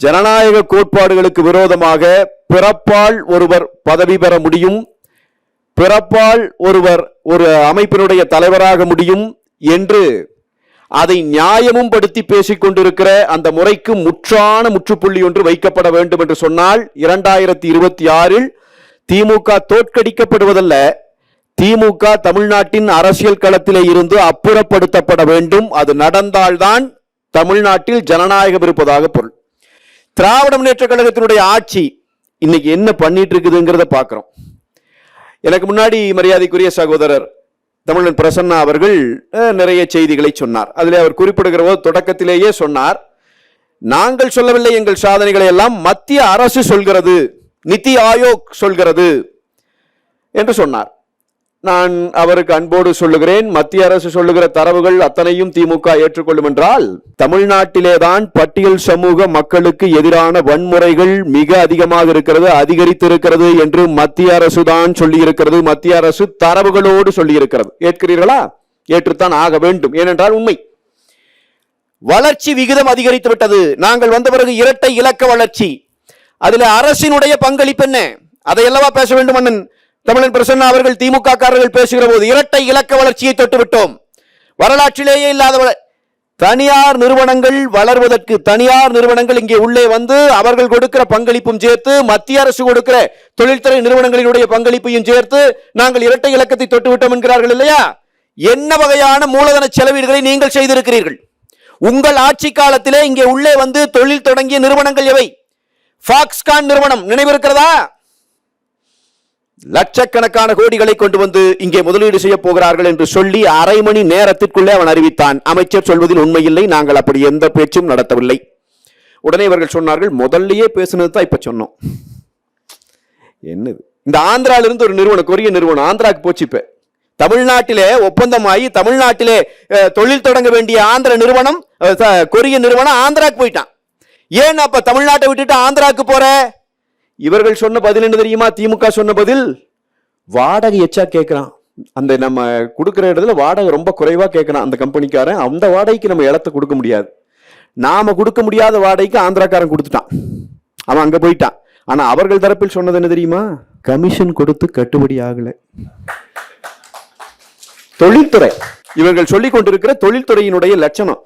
ஜனநாயக கோட்பாடுகளுக்கு விரோதமாக பிறப்பால் ஒருவர் பதவி பெற முடியும், பிறப்பால் ஒருவர் ஒரு அமைப்பினுடைய தலைவராக முடியும் என்று அதை நியாயமும் படுத்தி பேசிக் கொண்டிருக்கிற அந்த முறைக்கு முற்றுப்புள்ளி ஒன்று வைக்கப்பட வேண்டும் என்று சொன்னால் 2026 திமுக தோற்கடிக்கப்படுவதல்ல, திமுக தமிழ்நாட்டின் அரசியல் களத்திலே இருந்து அப்புறப்படுத்தப்பட வேண்டும். அது நடந்தால்தான் தமிழ்நாட்டில் ஜனநாயகம் இருப்பதாக பொருள். திராவிட முன்னேற்ற கழகத்தினுடைய ஆட்சி இன்னைக்கு என்ன பண்ணிட்டு இருக்குதுங்கிறத பார்க்கிறோம். எனக்கு முன்னாடி மரியாதைக்குரிய சகோதரர் தமிழன் பிரசன்னா அவர்கள் நிறைய செய்திகளை சொன்னார். அதில் அவர் குறிப்பிடுகிற போது தொடக்கத்திலேயே சொன்னார், நாங்கள் சொல்லவில்லை, எங்கள் சாதனைகளை எல்லாம் மத்திய அரசு சொல்கிறது, நிதி ஆயோக் சொல்கிறது என்று சொன்னார். நான் அவருக்கு அன்போடு சொல்லுகிறேன், மத்திய அரசு சொல்லுகிற தரவுகள் அத்தனையும் திமுக ஏற்றுக்கொள்ளும் என்றால், தமிழ்நாட்டிலேதான் பட்டியல் சமூக மக்களுக்கு எதிரான வன்முறைகள் மிக அதிகமாக இருக்கிறது, அதிகரித்திருக்கிறது என்று மத்திய அரசு தான் சொல்லி இருக்கிறது. மத்திய அரசு தரவுகளோடு சொல்லி இருக்கிறது. ஏற்கிறீர்களா? ஏற்றுத்தான் ஆக வேண்டும். ஏனென்றால் உண்மை. வளர்ச்சி விகிதம் அதிகரித்து விட்டது. நாங்கள் வந்த பிறகு இரட்டை இலக்க வளர்ச்சி. அதில் அரசினுடைய பங்களிப்பு என்ன? அதையல்லவா பேச வேண்டும் அண்ணன் தமிழன் பிரசன்னா அவர்கள். திமுக காரர்கள் பேசுகிற போது இரட்டை இலக்க வளர்ச்சியை தொட்டுவிட்டோம். வரலாற்றிலேயே இல்லாத தனியார் நிறுவனங்கள் வளர்வதற்கு, தனியார் நிறுவனங்கள் இங்கே உள்ளே வந்து அவர்கள் கொடுக்கிற பங்களிப்பும் சேர்த்து, மத்திய அரசு கொடுக்கிற தொழில்துறை நிறுவனங்களினுடைய பங்களிப்பையும் சேர்த்து நாங்கள் இரட்டை இலக்கத்தை தொட்டுவிட்டோம் என்கிறார்கள் இல்லையா? என்ன வகையான மூலதன செலவீடுகளை நீங்கள் செய்திருக்கிறீர்கள்? உங்கள் ஆட்சி காலத்திலே இங்கே உள்ளே வந்து தொழில் தொடங்கிய நிறுவனங்கள் எவை? ஃபாக்ஸ்கான் நிறுவனம் நினைவிருக்கிறதா? லட்சக்கணக்கான கோடிகளை கொண்டு வந்து இங்கே முதலீடு செய்ய போகிறார்கள் என்று சொல்லி அரை மணி நேரத்திற்குள்ளே அவன் அறிவித்தான். அமைச்சர் சொல்வதில் உண்மையில்லை, நாங்கள் அப்படி எந்த பேச்சும் நடத்தவில்லை. உடனே இவர்கள் சொன்னார்கள், முதல்லயே பேசுனது தான் இப்ப சொன்னோம். என்னது? இந்த ஆந்திரால இருந்து ஒரு நிறுவனம், கொரிய நிறுவனம் ஆந்திராக்கு போச்சு. இப்ப தமிழ்நாட்டிலே ஒப்பந்தமாகி தமிழ்நாட்டிலே தொழில் தொடங்க வேண்டிய ஆந்திர நிறுவனம், கொரிய நிறுவனம் ஆந்திராக்கு போயிட்டான். ஏன் அப்ப தமிழ்நாட்டை விட்டுட்டு ஆந்திராக்கு போற? இவர்கள் சொன்ன பதில் என்ன தெரியுமா? திமுக சொன்ன பதில், வாடகை எச்சா கேட்கிறான். அந்த நம்ம கொடுக்கிற இடத்துல வாடகை ரொம்ப குறைவா கேட்கிறான் அந்த கம்பெனிக்காரன். அந்த வாடகைக்கு நம்ம இடத்தை கொடுக்க முடியாது. நாம கொடுக்க முடியாத வாடகைக்கு ஆந்திராக்காரன் கொடுத்துட்டான். அவன் அங்க போயிட்டான். ஆனா அவர்கள் தரப்பில் சொன்னது என்ன தெரியுமா? கமிஷன் கொடுத்து கட்டுப்படி ஆகல. தொழில்துறை, இவர்கள் சொல்லிக் கொண்டிருக்கிற தொழில்துறையினுடைய லட்சணம்.